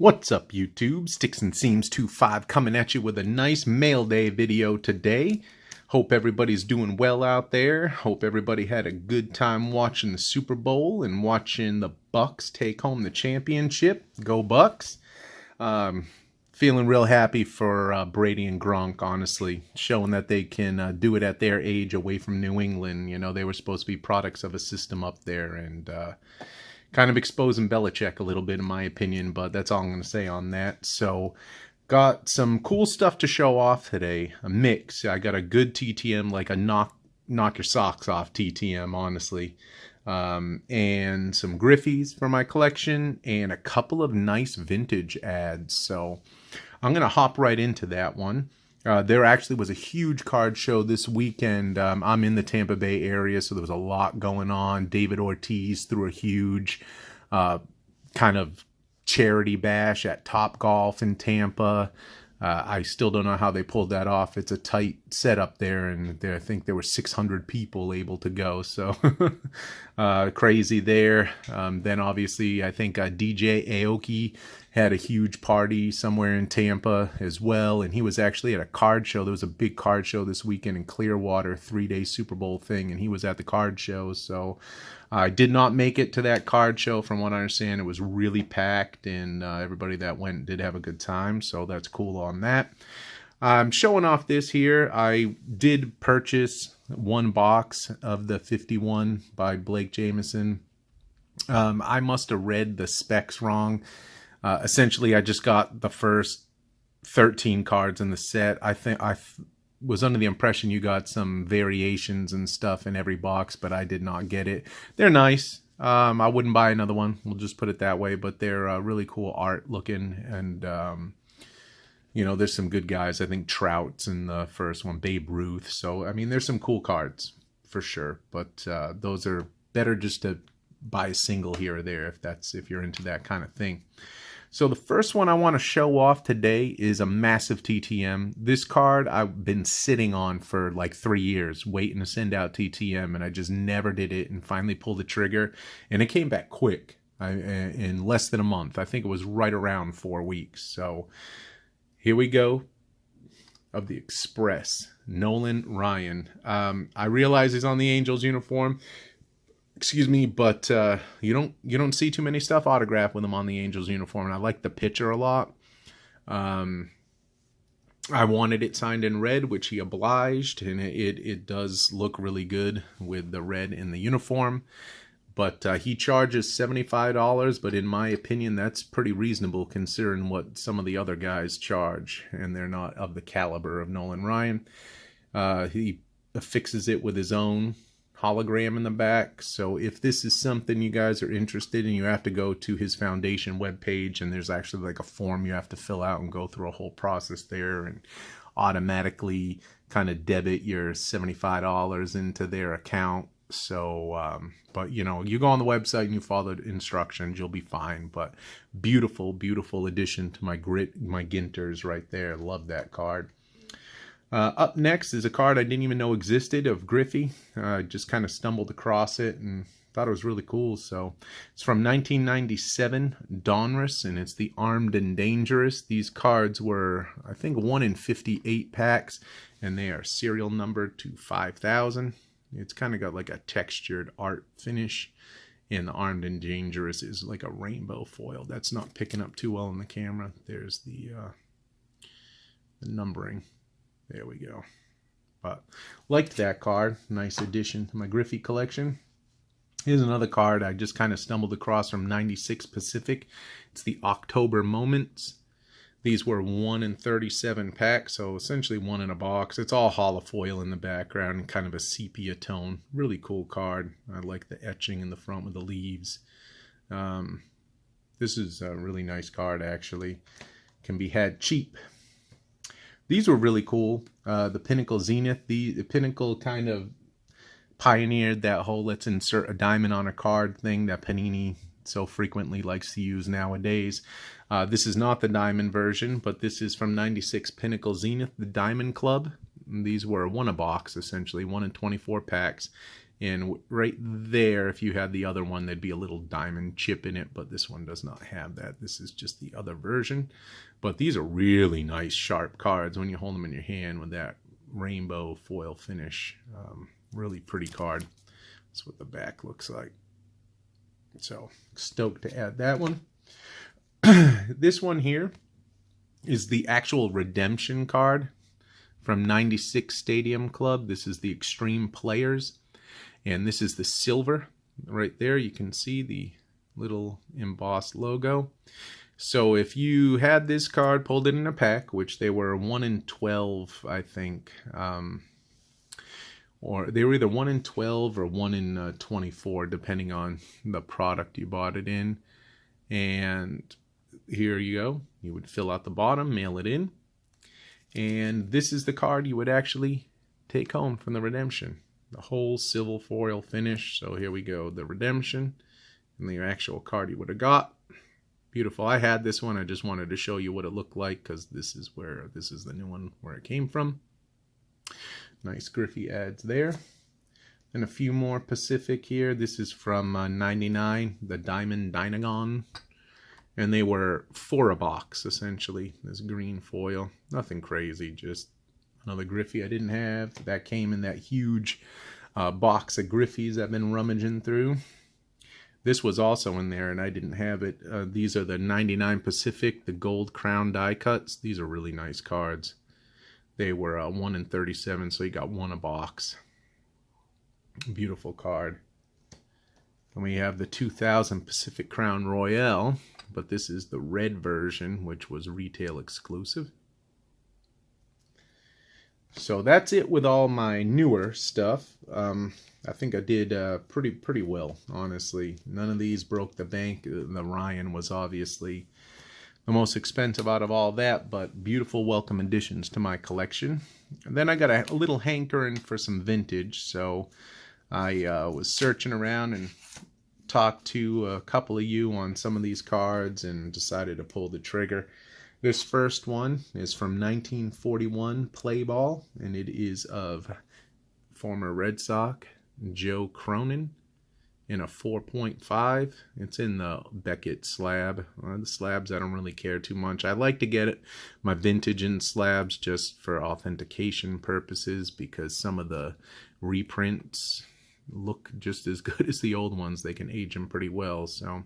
What's up, YouTube? Sticks and Seams 25 coming at you with a nice mail day video today. Hope everybody's doing well out there. Hope everybody had a good time watching the Super Bowl and watching the Bucks take home the championship. Go Bucks. Feeling real happy for Brady and Gronk, honestly, showing that they can do it at their age away from New England. You know, they were supposed to be products of a system up there, and kind of exposing Belichick a little bit, in my opinion, but that's all I'm going to say on that. So, got some cool stuff to show off today. A mix. I got a good TTM, like a knock your socks off TTM, honestly. And some Griffeys for my collection, and a couple of nice vintage ads. So, I'm going to hop right into that one. There actually was a huge card show this weekend. I'm in the Tampa Bay area, so there was a lot going on. David Ortiz threw a huge kind of charity bash at Top Golf in Tampa. I still don't know how they pulled that off. It's a tight setup there, and I think there were 600 people able to go, so crazy there. Then obviously I think DJ Aoki had a huge party somewhere in Tampa as well, and he was actually at a card show. There was a big card show this weekend in Clearwater, 3-day Super Bowl thing, and he was at the card show. So I did not make it to that card show. From what I understand, it was really packed, and everybody that went did have a good time, so that's cool on that. I'm showing off this here. I did purchase one box of the 51 by Blake Jameson. I must have read the specs wrong. Essentially, I just got the first 13 cards in the set. I think I was under the impression you got some variations and stuff in every box, but I did not get it. They're nice. I wouldn't buy another one. We'll just put it that way. But they're really cool art looking, and you know, there's some good guys. I think Trout's in the first one, Babe Ruth. So I mean, there's some cool cards for sure. But those are better just to buy a single here or there if you're into that kind of thing. So the first one I want to show off today is a massive TTM. This card I've been sitting on for like 3 years, waiting to send out TTM, and I just never did it, and finally pulled the trigger, and it came back quick in less than a month. I think it was right around 4 weeks. So here we go, of the Express, Nolan Ryan. I realize he's on the Angels uniform. Excuse me, but you don't see too many stuff autographed with him on the Angels uniform, and I like the picture a lot. I wanted it signed in red, which he obliged, and it does look really good with the red in the uniform. But he charges $75, but in my opinion, that's pretty reasonable considering what some of the other guys charge, and they're not of the caliber of Nolan Ryan. He affixes it with his own hologram in the back. So if this is something you guys are interested in, you have to go to his foundation webpage, and there's actually like a form you have to fill out and go through a whole process there, and automatically kind of debit your $75 into their account. So but you know, you go on the website and you follow the instructions, you'll be fine. But beautiful addition to my Ginters right there. Love that card. Up next is a card I didn't even know existed, of Griffey. I just kind of stumbled across it and thought it was really cool. So it's from 1997, Donruss, and it's the Armed and Dangerous. These cards were, I think, 1 in 58 packs, and they are serial numbered to 5,000. It's kind of got like a textured art finish, and the Armed and Dangerous is like a rainbow foil. That's not picking up too well in the camera. There's the numbering. There we go. But liked that card. Nice addition to my Griffey collection. Here's another card I just kind of stumbled across from 96 Pacific. It's the October Moments. These were 1 in 37 packs, so essentially 1 in a box. It's all holofoil in the background and kind of a sepia tone. Really cool card. I like the etching in the front with the leaves. This is a really nice card, actually. Can be had cheap. These were really cool. The Pinnacle Zenith. The Pinnacle kind of pioneered that whole let's insert a diamond on a card thing that Panini so frequently likes to use nowadays. This is not the diamond version, but this is from 96 Pinnacle Zenith, the Diamond Club. And these were 1 a box, essentially, 1 in 24 packs. And right there, if you had the other one, there'd be a little diamond chip in it, but this one does not have that. This is just the other version. But these are really nice, sharp cards when you hold them in your hand with that rainbow foil finish. Really pretty card. That's what the back looks like. So, stoked to add that one. This one here is the actual redemption card from 96 Stadium Club. This is the Extreme Players. And this is the silver. Right there, you can see the little embossed logo. So if you had this card, pulled it in a pack, which they were 1 in 12, I think. Or they were either 1 in 12 or 1 in 24, depending on the product you bought it in. And here you go. You would fill out the bottom, mail it in. And this is the card you would actually take home from the redemption. The whole silver foil finish. So here we go, the redemption and the actual card you would have got. Beautiful. I had this one. I just wanted to show you what it looked like because this is the new one where it came from. Nice Griffey ads there. And a few more Pacific here. This is from 99, the Diamond Dynagon. And they were 4 a box, essentially. This green foil. Nothing crazy, just another Griffey I didn't have. That came in that huge box of Griffeys I've been rummaging through. This was also in there, and I didn't have it. These are the 99 Pacific, the gold crown die cuts. These are really nice cards. They were 1 in 37, so you got 1 a box. Beautiful card. And we have the 2000 Pacific Crown Royale, but this is the red version, which was retail exclusive. So that's it with all my newer stuff. I think I did pretty well, honestly. None of these broke the bank. The Ryan was obviously the most expensive out of all that, but beautiful welcome additions to my collection. And then I got a little hankering for some vintage, so I was searching around and talked to a couple of you on some of these cards and decided to pull the trigger. This first one is from 1941 Play Ball, and it is of former Red Sox Joe Cronin in a 4.5. It's in the Beckett slab. The slabs I don't really care too much. I like to get my vintage in slabs just for authentication purposes because some of the reprints look just as good as the old ones. They can age them pretty well. So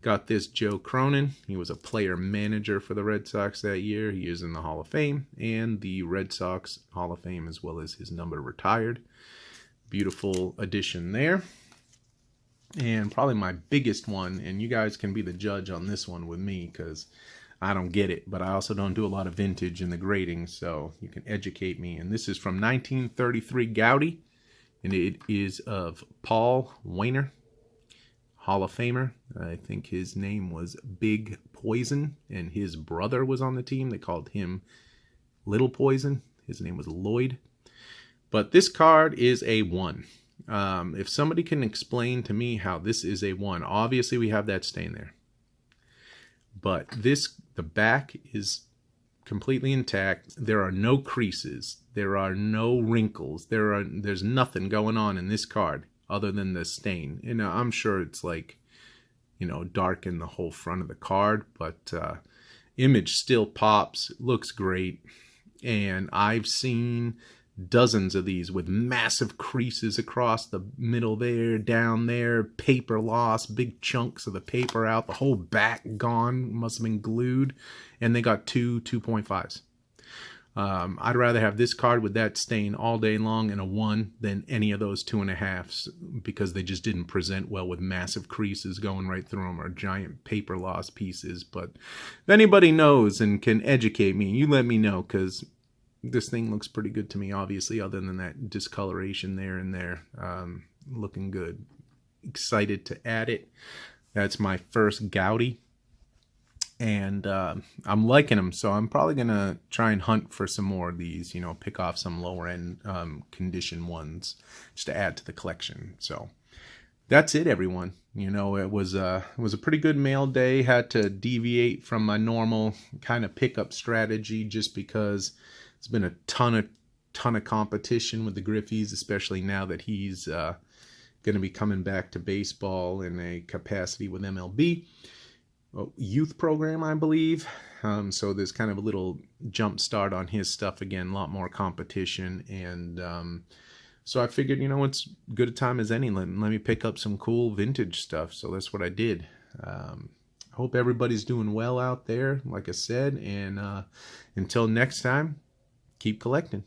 got this Joe Cronin. He was a player manager for the Red Sox that year. He is in the Hall of Fame and the Red Sox Hall of Fame as well as his number retired. Beautiful addition there. And probably my biggest one, and you guys can be the judge on this one with me because I don't get it, but I also don't do a lot of vintage in the grading, so you can educate me. And this is from 1933 Gaudy, and it is of Paul Wainer, Hall of Famer. I think his name was Big Poison, and his brother was on the team. They called him Little Poison. His name was Lloyd. But this card is a 1. If somebody can explain to me how this is a 1, obviously we have that stain there. But the back is completely intact. There are no creases. There are no wrinkles. There's nothing going on in this card other than the stain. And I'm sure it's like, dark in the whole front of the card, but image still pops. It looks great. And I've seen dozens of these with massive creases across the middle there, down there, paper loss, big chunks of the paper out, the whole back gone, must have been glued, and they got 2.5s. I'd rather have this card with that stain all day long in a 1 than any of those 2.5s because they just didn't present well with massive creases going right through them or giant paper loss pieces. But if anybody knows and can educate me, you let me know because this thing looks pretty good to me, obviously, other than that discoloration there and there. Looking good. Excited to add it. That's my first Gaudy. And I'm liking them, so I'm probably going to try and hunt for some more of these, pick off some lower-end condition ones just to add to the collection. So that's it, everyone. It was a pretty good mail day. Had to deviate from my normal kind of pickup strategy just because it's been a ton of competition with the Griffeys, especially now that he's going to be coming back to baseball in a capacity with MLB. Youth program, I believe. So there's kind of a little jump start on his stuff again, a lot more competition. And so I figured, it's good a time as any. Let me pick up some cool vintage stuff. So that's what I did. Hope everybody's doing well out there, like I said. And until next time, keep collecting.